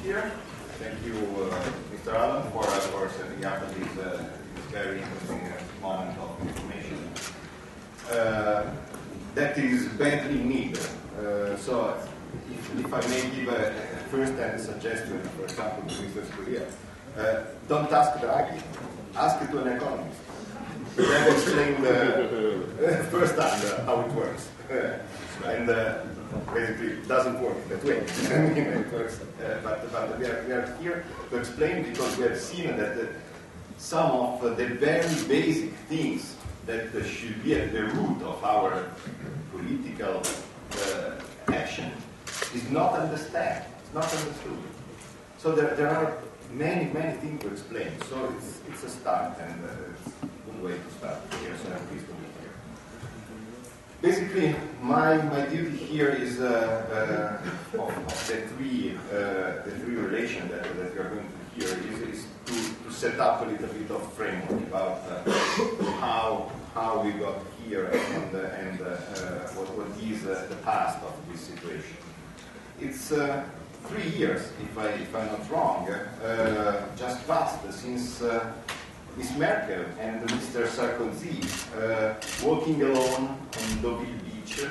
here. Thank you, Mr. Allen, for setting up this very interesting moment of information. That is badly needed. So, if I may give a first-hand suggestion, for example, to Mr. Scuria, don't ask Draghi, ask it to an economist. Then explain first-hand how it works. And basically, it doesn't work that way. It works, but we are here to explain because we have seen that some of the very basic things that should be at the root of our political action is not understood. It's not understood. So there are many things to explain. So it's a start, and it's a good way to start here. So I'm pleased to be here. Basically, my duty here is of the three relations that we are going to hear is to set up a little bit of framework about how we got here and what is the past of this situation. It's 3 years, if I'm not wrong, just passed since Miss Merkel and Mr. Sarkozy walking alone on Deauville Beach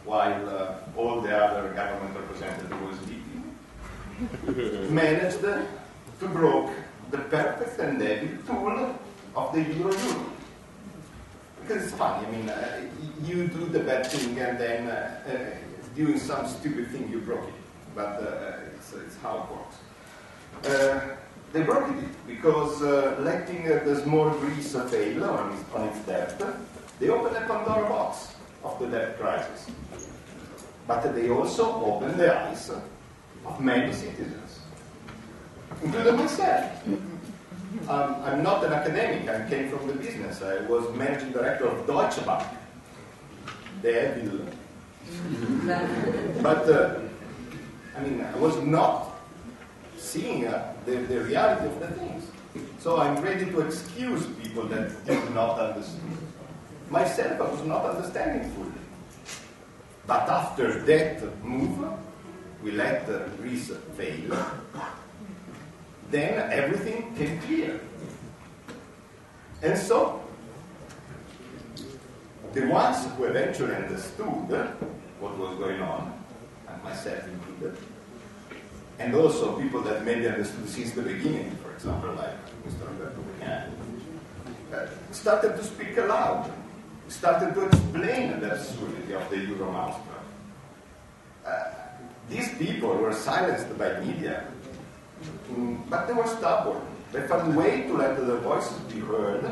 while all the other government representatives were sleeping, managed to broke the perfect and devil tool of the euro. Because it's funny, I mean, you do the bad thing and then doing some stupid thing you broke it. But it's how it works. They broke it because letting the small Greece fail on its debt, they opened a Pandora box of the debt crisis. But they also opened the eyes of many citizens, including myself. I'm not an academic, I came from the business. I was managing director of Deutsche Bank. The evil. But I mean, I was not seeing the reality of the things. So I'm ready to excuse people that did not understand. Myself, I was not understanding fully. But after that move, we let Greece fail. Then everything came clear. And so, the ones who eventually understood what was going on, and myself included, and also people that maybe understood since the beginning, for example, like Mr. Roberto Bugnani, started to speak aloud, started to explain the absurdity of the Euro mousetrap. These people were silenced by media, but they were stubborn. They found a way to let their voices be heard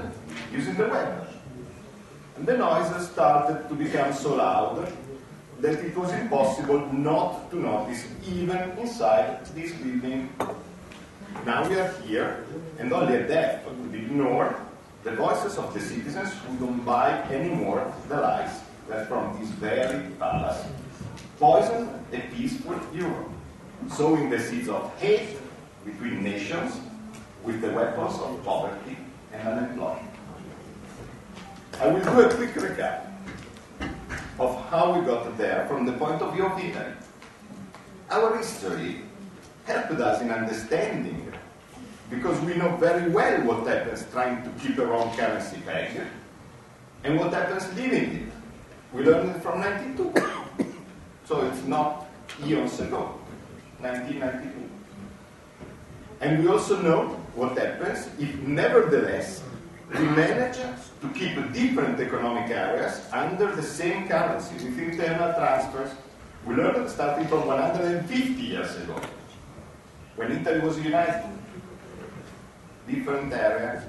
using the web. And the noises started to become so loud that it was impossible not to notice even inside this building. Now we are here, and only a deaf could ignore the voices of the citizens who don't buy anymore the lies that from this very palace poison a peaceful Europe, sowing the seeds of hate between nations with the weapons of poverty and unemployment. I will do a quick recap of how we got there from the point of view of Italy. Our history helped us in understanding, because we know very well what happens trying to keep a wrong currency peg, and what happens leaving it. We learned it from 1992. So it's not eons ago, 1992. And we also know what happens if, nevertheless, we manage to keep different economic areas under the same currency with internal transfers. We learned that starting from 150 years ago, when Italy was united. Different areas,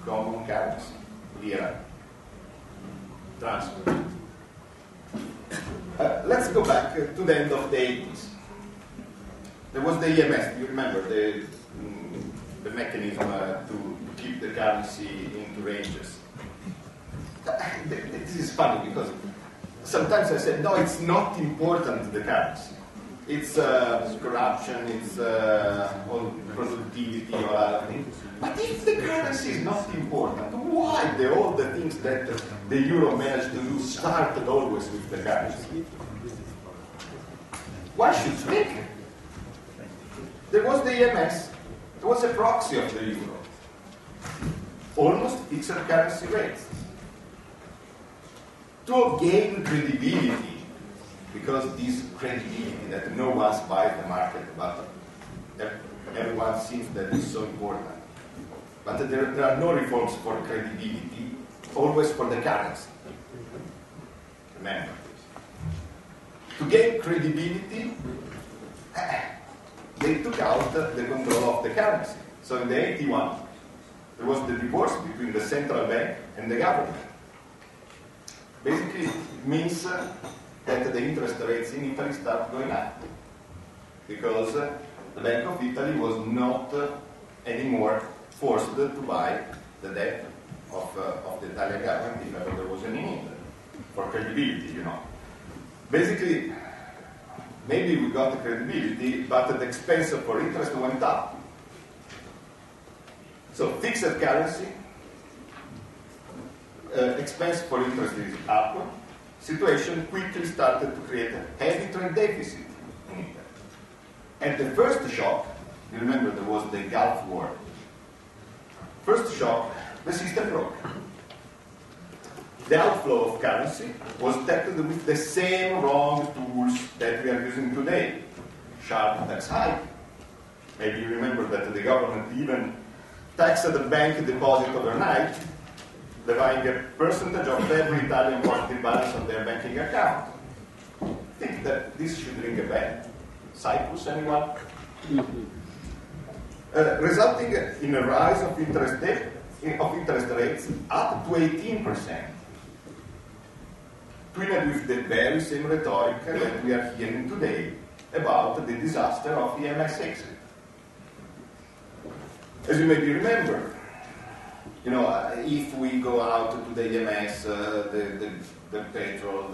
common currency, lira, transfer. Let's go back to the end of the 80s. There was the EMS, you remember, the mechanism to keep the currency into ranges. This is funny because sometimes I said, no, it's not important, the currency. It's corruption, it's all productivity or other things. But if the currency is not important, why all the things that the euro managed to do started always with the currency? Why should think? there was the EMS. It was a proxy of the euro. Almost fixed currency rates. To gain credibility, because this credibility that no one buys the market, but everyone seems that is so important. But there are no reforms for credibility, always for the currency. Remember. To gain credibility, they took out the control of the currency. So in the 81, there was the divorce between the central bank and the government. Basically, it means that the interest rates in Italy start going up because the Bank of Italy was not anymore forced to buy the debt of the Italian government if ever there was any need for credibility, you know. Basically, maybe we got the credibility, but the expense for interest went up. So fixed currency, expense for interest is up. Situation quickly started to create a heavy trade deficit in Italy. And the first shock, you remember there was the Gulf War. First shock, the system broke. The outflow of currency was tackled with the same wrong tools that we are using today. Sharp tax hike. Maybe you remember that the government even taxed the bank deposit overnight, levying a percentage of every Italian positive balance on their banking account. I think that this should ring a bell. Cyprus, anyone? Resulting in a rise of interest rates up to 18%. Twinned with the very same rhetoric that we are hearing today about the disaster of the EMS exit. As you maybe remember, you know, if we go out to the EMS, the petrol,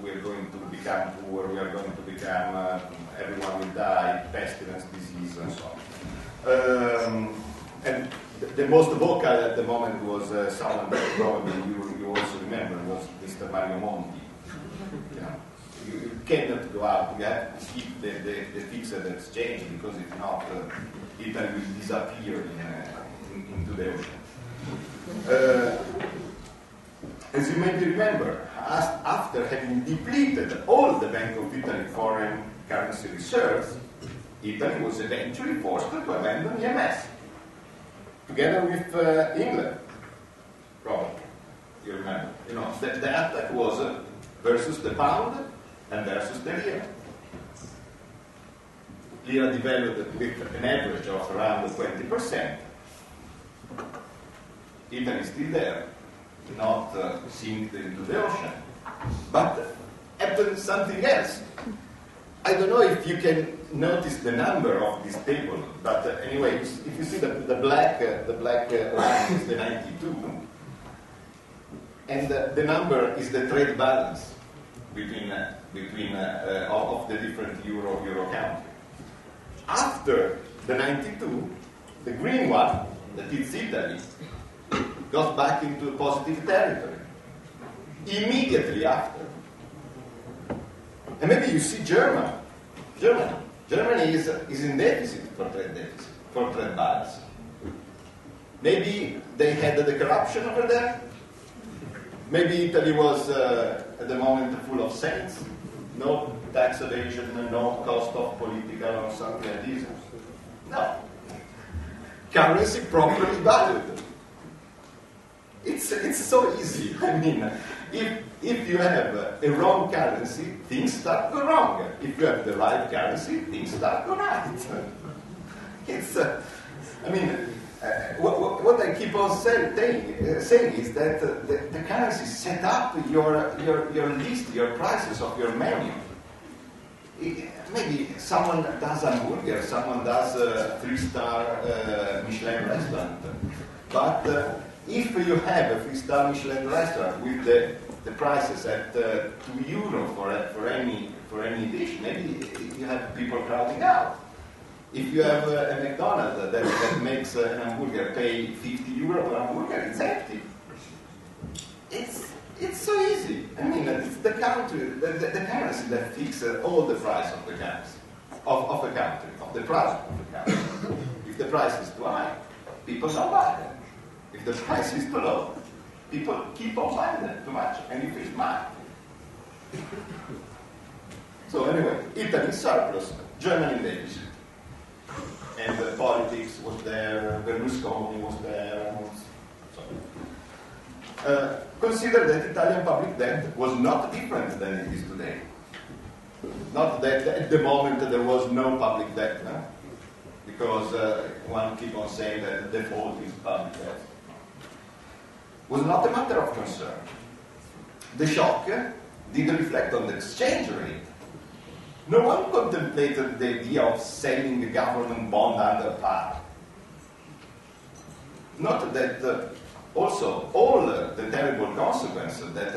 we are going to become poor, we are going to become, everyone will die, pestilence, disease, and so on. And the most vocal at the moment was someone that probably you also remember, was Mr. Mario Monti. You know, you cannot go out, you have to keep the fixed exchange, because if not, Italy will disappear into the ocean. As you may remember, after having depleted all the Bank of Italy foreign currency reserves, Italy was eventually forced to abandon EMS, together with England, probably. You remember? You know, the attack was versus the pound and versus the lira. Lira devalued with an average of around 20%. Italy is still there, not sink into the ocean. But happened something else. I don't know if you can notice the number of this table, but anyway, if you see the black line is the 92, and the number is the trade balance between of the different euro countries. After the 92, the green one, that is Italy, goes back into positive territory. Immediately after. And maybe you see Germany. Germany is in deficit for trade balance. Maybe they had the corruption over there. Maybe Italy was at the moment full of saints. No tax evasion, no cost of political or something like this. No. Currency properly valued. It's so easy. I mean, if you have a wrong currency, things start go wrong. If you have the right currency, things start go right. It's, I mean, what I keep on saying is that the currency set up your list, your prices of your menu. Maybe someone does hamburger, someone does a 3-star Michelin restaurant, but if you have a 3-star Michelin restaurant with the prices at €2 for any dish, maybe you have people crowding out. If you have a McDonald's that makes an hamburger pay €50 per hamburger, it's empty. It's so easy. I mean, it's the country, the currency that fixes all the price of the currency. of a country, of the product of a country. If the price is too high, people don't buy them. If the price is too low, people keep on buying them too much, and you feel mad. So anyway, Italy surplus, Germany deficit. And the politics was there, Berlusconi was there. Consider that Italian public debt was not different than it is today. Not that at the moment there was no public debt, no? Because one keeps on saying that the default is public debt. Was not a matter of concern. The shock didn't reflect on the exchange rate. No one contemplated the idea of selling the government bond under par. Not that also all the terrible consequences that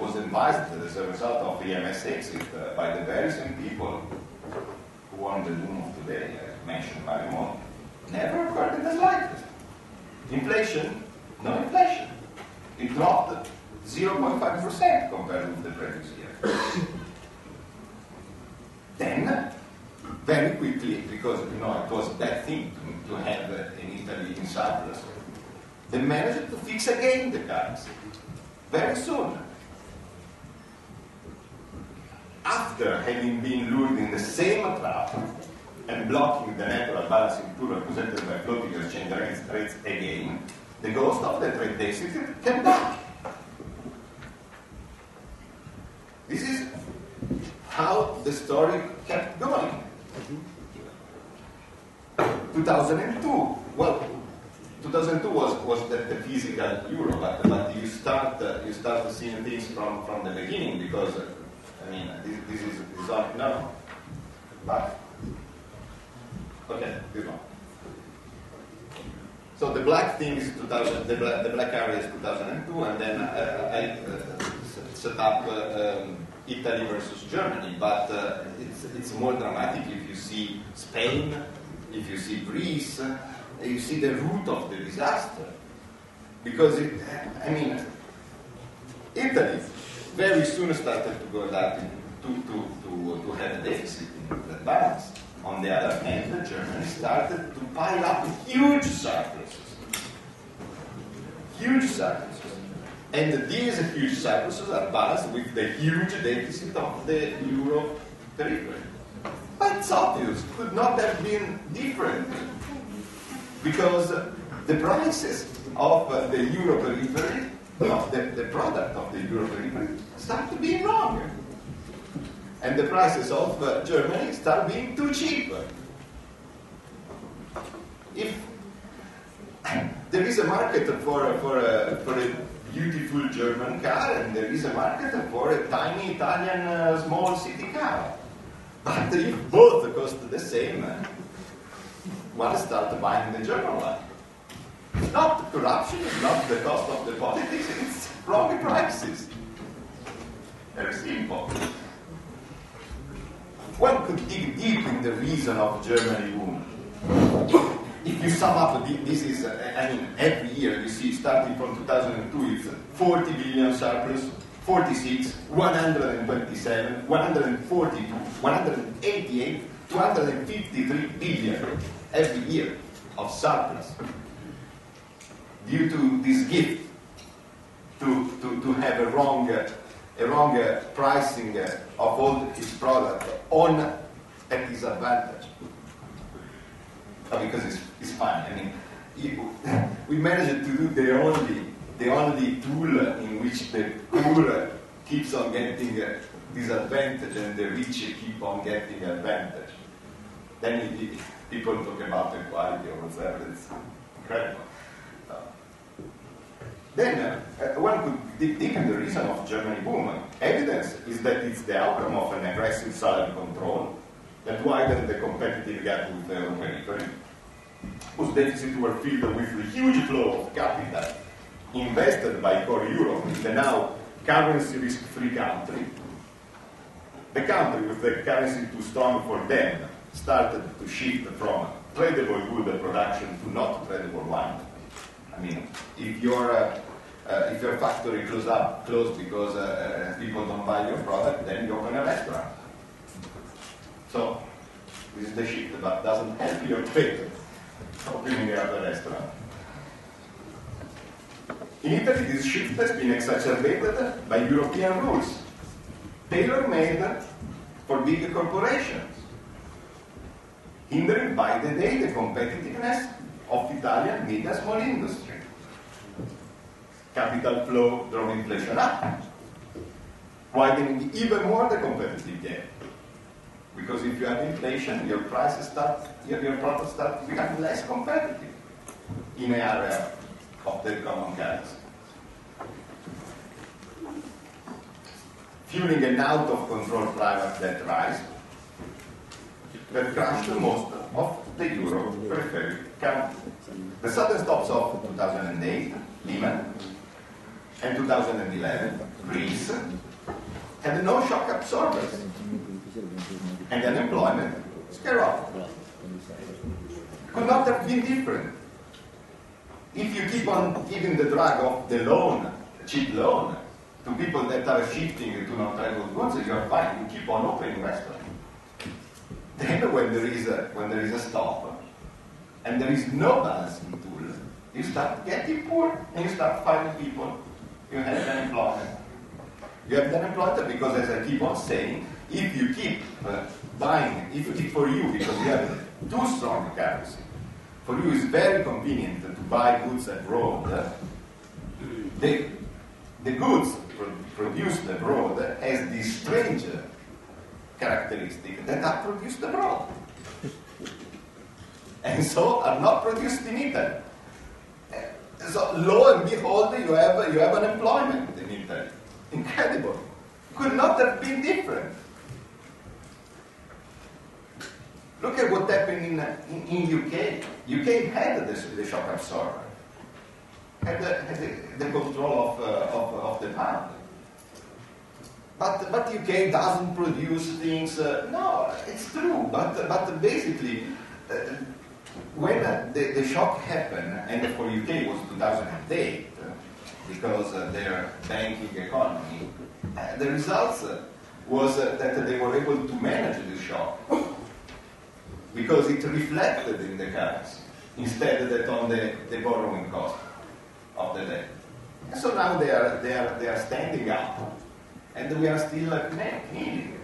was advised as a result of the EMS exit by the very same people who won the doom of today, mentioned by Mondi, never occurred in the slightest. Inflation, no inflation. It dropped 0.5% compared with the previous year. Then, very quickly, because it was a bad thing to have an Italy in surplus, they managed to fix again the currency very soon. After having been lured in the same trap and blocking the natural balancing tool represented by floating exchange rates again, the ghost of the trade deficit came back. This is how the story kept going. 2002. Well, 2002 was the physical euro, but you start seeing things from the beginning, because I mean this is no, but okay, this one. So the black thing is 2000. The black area is 2002, and then I set up Italy versus Germany, but it's more dramatic if you see Spain, if you see Greece. You see the root of the disaster, because Italy very soon started to go down to have a deficit in the balance. On the other hand, Germany started to pile up huge surpluses, and these huge surpluses are balanced with the huge deficit of the euro periphery. But it's obvious, could not have been different. Because the prices of the euro periphery, the product of the euro periphery, start to be wrong. And the prices of Germany start being too cheap. If there is a market for a beautiful German car, and there is a market for a tiny Italian small city car. But if both cost the same, one starts buying the German one. It's not corruption, it's not the cost of the politics, it's wrong prices. Very simple. One could dig deep in the reason of Germany boom. If you sum up, this is, every year you see, starting from 2002, it's 40 billion surplus, 46, 127, 142, 188, 253 billion every year of surplus, due to this gift to have a wrong pricing of all its products on a disadvantage. Because it's fun. We managed to do the only tool in which the poor keeps on getting disadvantage and the rich keep on getting advantage. Then people talk about equality or whatever. It's incredible. Then one could dig deep in the reason of Germany boom. Evidence is that it's the outcome of an aggressive salary control that widened the competitive gap with the European economy, whose deficits were filled with a huge flow of capital invested by core Europe in the now currency risk-free country. The country with the currency too strong for them started to shift from tradable good production to not tradable one. If your factory closed because people don't buy your product, then you open a restaurant. So This is the shift, but doesn't help your trade opening up a restaurant. In Italy, this shift has been exacerbated by European rules, tailor-made for big corporations, hindering by the day the competitiveness of Italian mid and small industry. Capital flow drove inflation up, widening even more the competitive gap. Because if you have inflation, your products start becoming less competitive in an area of the common currency. Fueling an out-of-control private debt rise that crushed most of the euro periphery countries. The sudden stops of 2008, Lehman, and 2011, Greece, had no shock absorbers, and unemployment skyrocketed. Could not have been different. If you keep on giving the drug of the loan, cheap loan, to people that are shifting to non-tradable goods, you are fine. You keep on opening restaurants. Then, when there is a stop, and there is no balancing tool, you start getting poor, and you start firing people. You have unemployment. You have unemployment because, as I keep on saying, if you keep buying, if for you, because you have too strong a currency, for you it's very convenient to buy goods abroad, the goods produced abroad has this strange characteristic that are produced abroad. And so are not produced in Italy. So lo and behold, you have unemployment in Italy. Incredible. Could not have been different. Look at what happened in UK. UK had the shock absorber. Had the control of the pound. But UK doesn't produce things. No, it's true. But basically, when the shock happened, and for UK it was 2008, because their banking economy, the results was that they were able to manage the shock because it reflected in the currency instead that on the borrowing cost of the debt. And so now they are standing up, and we are still needing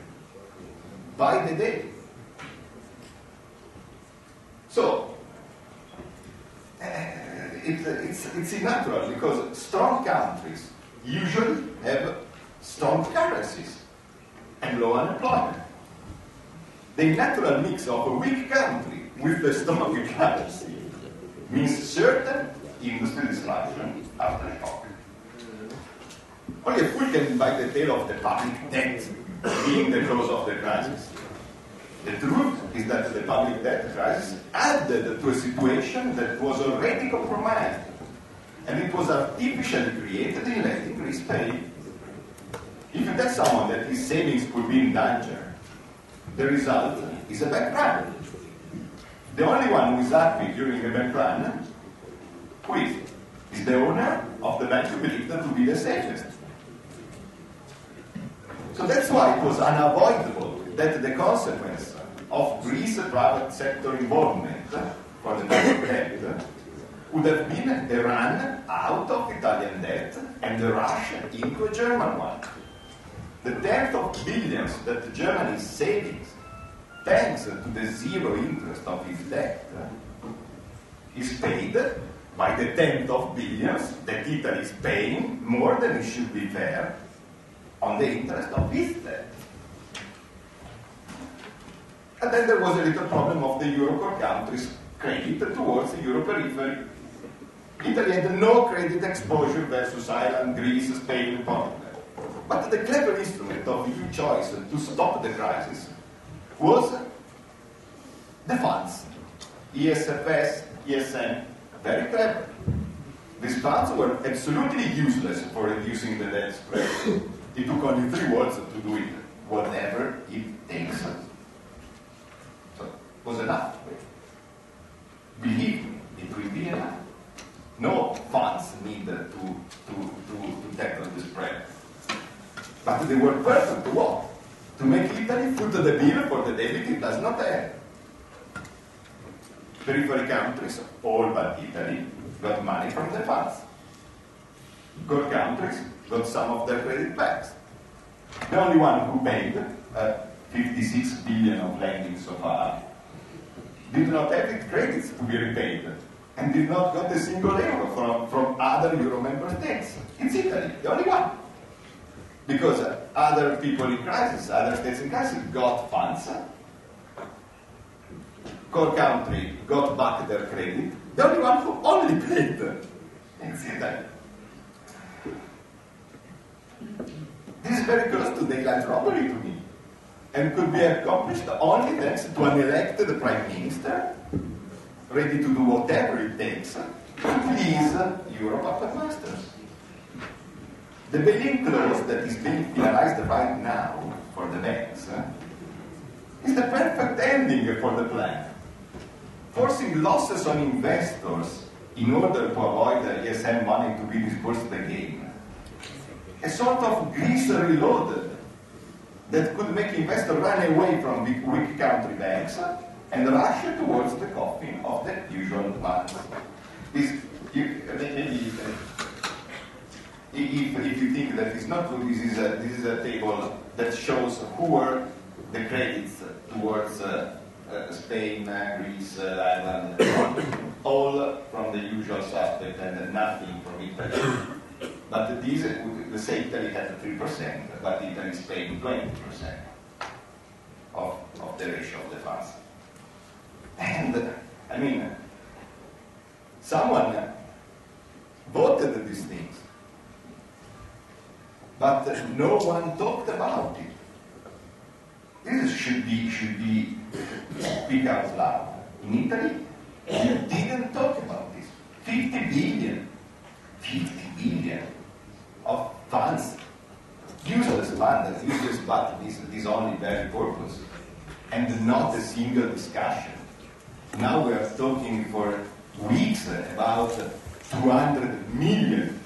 by the day. So it's natural because strong countries usually have strong currencies and low unemployment. The natural mix of a weak country with a strong currency means certain industry disruption after a shock. Only a fool can bite the tail of the public debt being the cause of the crisis. The truth is that the public debt crisis added to a situation that was already compromised, and it was artificially created in letting Greece pay. If you tell someone that his savings could be in danger, the result is a bank run. The only one who is happy during a bank run, who is the owner of the bank who believed that to be the safest. So that's why it was unavoidable that the consequence of Greece's private sector involvement for the public debt would have been a run out of Italian debt and a rush into a German one. The tens of billions that Germany is saving, thanks to the zero interest of its debt, is paid by the tens of billions that Italy is paying more than it should be fair on the interest of its debt. And then there was a little problem of the Euro-core countries' credit towards the Euro periphery. Italy had no credit exposure versus Ireland, Greece, Spain, and Portugal. But the clever instrument of EU choice to stop the crisis was the funds. ESFS, ESM, very clever. These funds were absolutely useless for reducing the debt spread. It took only 3 words to do it, whatever it takes. So it was enough. Believe me, it will be enough. No funds needed to tackle the spread. But they were perfect to what? To make Italy foot the bill for the debit it does not have. Periphery countries, all but Italy, got money from the funds. Core countries got some of their credit backs. The only one who paid 56 billion of lending so far did not have its credits to be repaid and did not get a single euro from other Euro member states. It's Italy, the only one. Because other people in crisis, other states in crisis got funds. Core country got back their credit. The only one who only paid is Italy. This is very close to daylight robbery to me, and could be accomplished only thanks to an elected prime minister ready to do whatever it takes to please Euro puppet masters. The bail-in clause that is being finalized right now for the banks is the perfect ending for the plan. Forcing losses on investors in order to avoid the ESM money to be disbursed again. A sort of grease reloaded that could make investors run away from weak country banks and rush towards the coffin of the usual ones. If you think that it's not good, this is a table that shows who were the credits towards Spain, Greece, Ireland, all from the usual suspect and nothing from Italy. But these, we say Italy had 3%, but Italy is paying 20% of the ratio of the funds. And, I mean, someone voted these things, but no one talked about it. This should be speak out loud. In Italy, you didn't talk about this. 50 billion of funds, useless funds, useless but this only very purpose, and not a single discussion. Now we are talking for weeks about 200 million,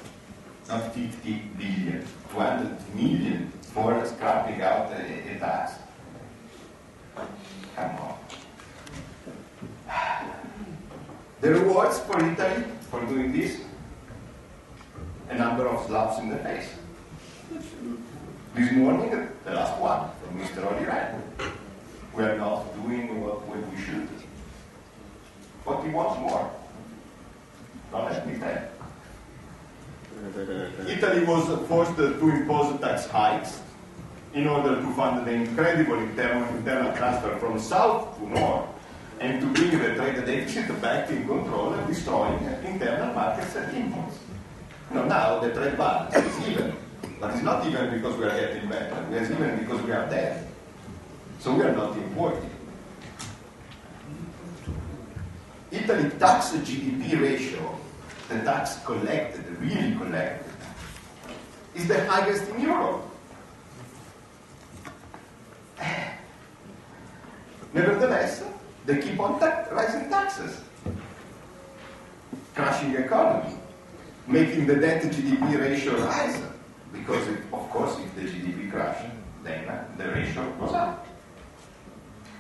not 50 billion, 200 million for scrapping out a tax. Come on. The rewards for Italy for doing this? A number of slaps in the face. This morning, the last one from Mr. Oliran. We are not doing what we should. But he wants more. Don't let me tell. Italy was forced to impose tax hikes in order to fund the incredible internal transfer from south to north and to bring the trade deficit back in control and destroying internal markets and imports. Now the trade balance is even, but it's not even because we are getting better. It's even because we are dead. So we are not importing. Italy tax GDP ratio, the tax collected, really collected, is the highest in Europe. Nevertheless, they keep on rising taxes, crashing the economy, making the debt-GDP ratio rise, because, of course, if the GDP crashes, then the ratio goes up.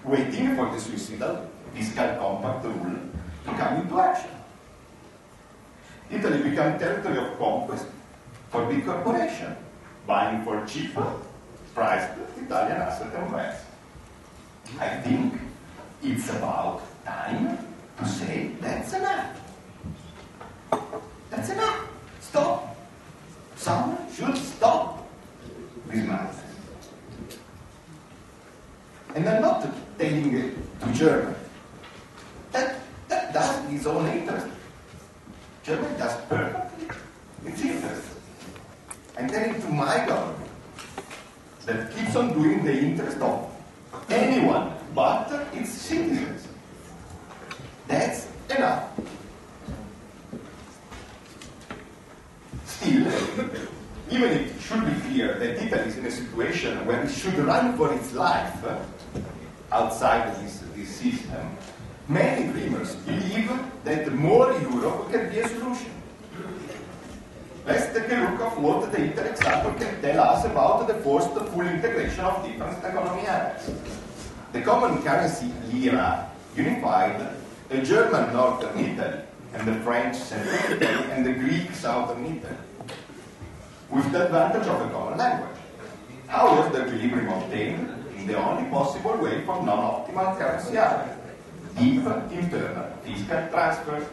Waiting for the suicidal fiscal compact rule to come into action. Italy became territory of conquest for big corporations, buying for cheaper priced Italian asset and banks. I think it's about time to say that's enough. That's enough. Stop. Someone should stop this madness. And I'm not telling it to Germany. That does its own interest. Germany does perfectly its interest. I'm telling to my government that keeps on doing the interest of anyone but its citizens. That's enough. Still, even if it should be clear that Italy is in a situation where it should run for its life outside this system, many dreamers believe that more Europe can be a solution. Let's take a look at what the Italy example can tell us about the forced full integration of different economy areas. The common currency lira, unified, a German northern Italy, and the French central Italy, and the Greek southern Italy, with the advantage of a common language. How was the equilibrium obtained? In the only possible way for non-optimal currency area: deep internal fiscal transfers.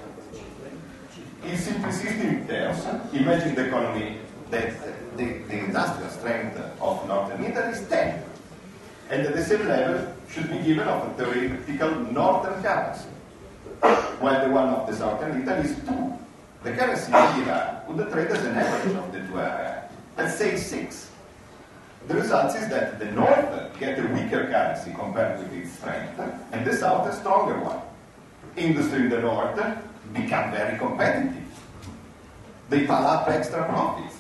In simplistic terms, imagine the economy that the industrial strength of northern Italy is 10, and at the same level should be given of a theoretical northern currency, while the one of the southern Italy is 2. The currency lira would trade as an average of the two areas. Let's say 6. The result is that the north get a weaker currency compared with its strength, and the south a stronger one. Industry in the north become very competitive. They pile up extra profits,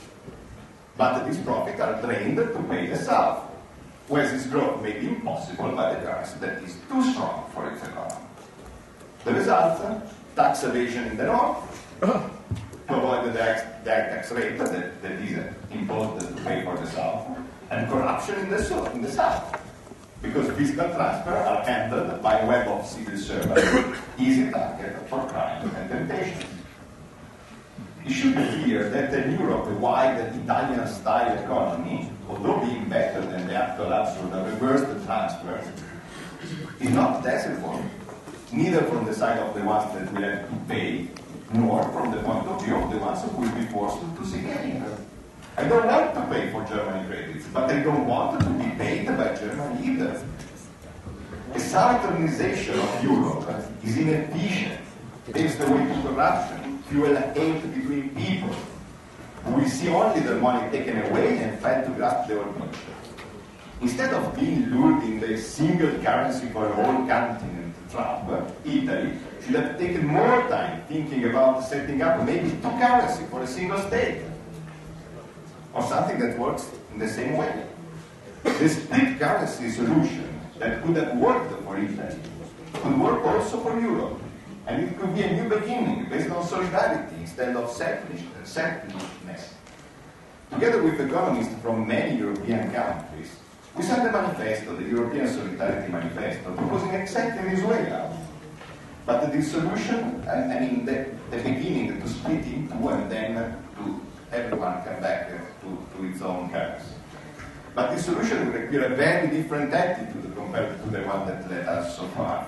but these profits are drained to pay the south, where this growth may be impossible by the currency that is too strong for its economy. The result, tax evasion in the north, to avoid the direct tax rate that is imposed to pay for the south, and corruption in the south, because fiscal transfers are handled by a web of civil servants, easy target for crime and temptation. It should be clear that in Europe, a wide Italian-style economy, although being better than the actual absurd reversed transfers, is not desirable, neither from the side of the ones that will have to pay, nor from the point of view of the ones who will be forced to seek aid. I don't want to pay for German credits, but I don't want to be paid by Germany either. A southernization of Europe is inefficient, paves the way to corruption, fuel hate between people, who will see only their money taken away and fail to grasp the whole picture. Instead of being lured in the single currency for a whole continent trap, Italy should have taken more time thinking about setting up maybe 2 currencies for a single state, or something that works in the same way. The split currency solution that could have worked for Italy could work also for Europe, and it could be a new beginning based on solidarity instead of selfishness. Together with economists from many European countries, we sent a manifesto, the European Solidarity Manifesto, proposing exactly this way out. But the solution, the beginning to split in 2 and then to everyone come back to its own currency. But the solution would require a very different attitude compared to the one that led us so far.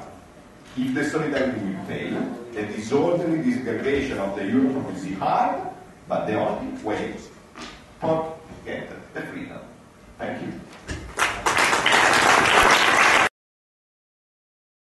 If the solidarity will fail, the disorderly disaggregation of the euro will be hard, but the only way